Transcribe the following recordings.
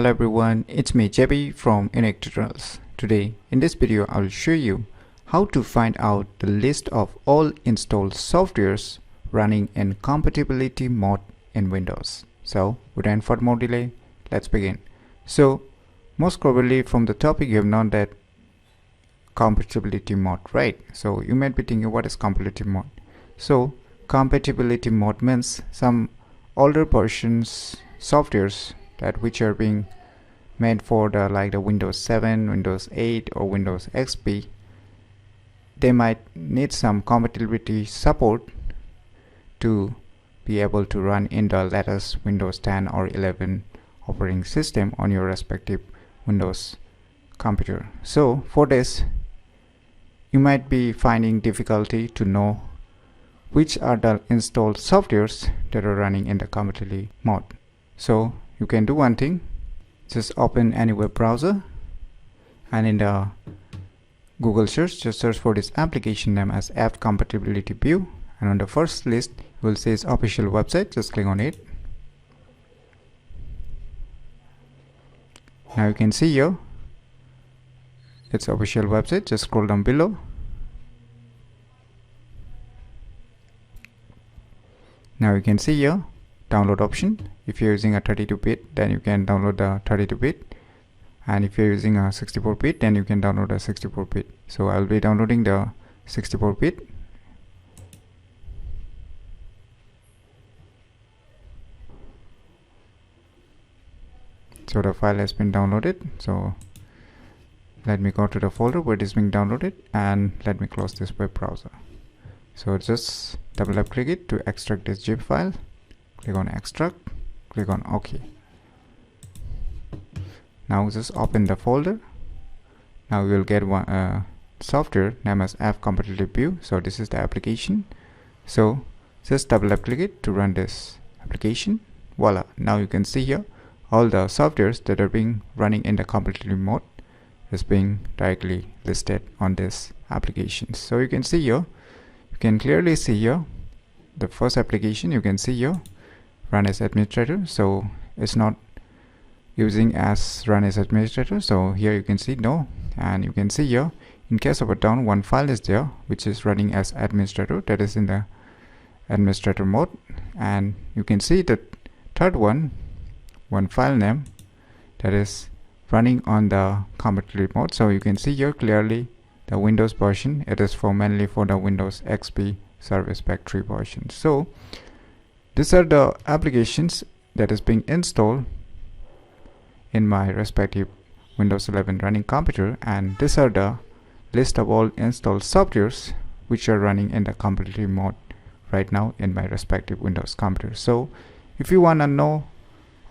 Hello everyone, it's me JB from UniqueTutorials. Today in this video I will show you how to find out the list of all installed softwares running in compatibility mode in Windows. So without further more delay, let's begin. So most probably from the topic you have known that compatibility mode, right? So you might be thinking, what is compatibility mode? So compatibility mode means some older versions softwares that which are being made for the Windows 7, Windows 8 or Windows XP, they might need some compatibility support to be able to run in the latest Windows 10 or 11 operating system on your respective Windows computer. So for this, you might be finding difficulty to know which are the installed softwares that are running in the compatibility mode. So you can do one thing, just open any web browser and in the Google search, just search for this application name as App Compatibility View, and on the first list you will see its official website. Just click on it. Now you can see here its official website. Just scroll down below. Now you can see here download option. If you're using a 32-bit, then you can download the 32-bit, and if you're using a 64-bit, then you can download a 64-bit. So I'll be downloading the 64-bit. So the file has been downloaded. So let me go to the folder where it is being downloaded and let me close this web browser. So just double click it to extract this zip file. Click on extract, click on OK. Now just open the folder. Now you will get one software named as App Compatibility View. So this is the application. So just double click it to run this application. Voila! Now you can see here all the softwares that are being running in the compatibility mode is being directly listed on this application. So you can see here, you can clearly see here the first application. You can see here run as administrator, so it's not using as run as administrator. So here you can see no, and you can see here in case of a down, one file is there which is running as administrator, that is in the administrator mode, and you can see the third one file name that is running on the compatibility mode. So you can see here clearly the Windows version, it is mainly for the Windows XP Service Pack 3 version. So these are the applications that is being installed in my respective Windows 11 running computer, and these are the list of all installed softwares which are running in the compatibility mode right now in my respective Windows computer. So if you want to know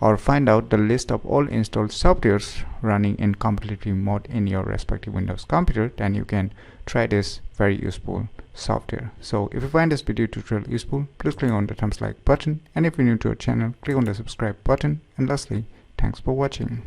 or find out the list of all installed softwares running in compatibility mode in your respective Windows computer, then you can try this very useful software. So if you find this video tutorial useful, please click on the thumbs like button, and if you're new to our channel, click on the subscribe button, and lastly, thanks for watching.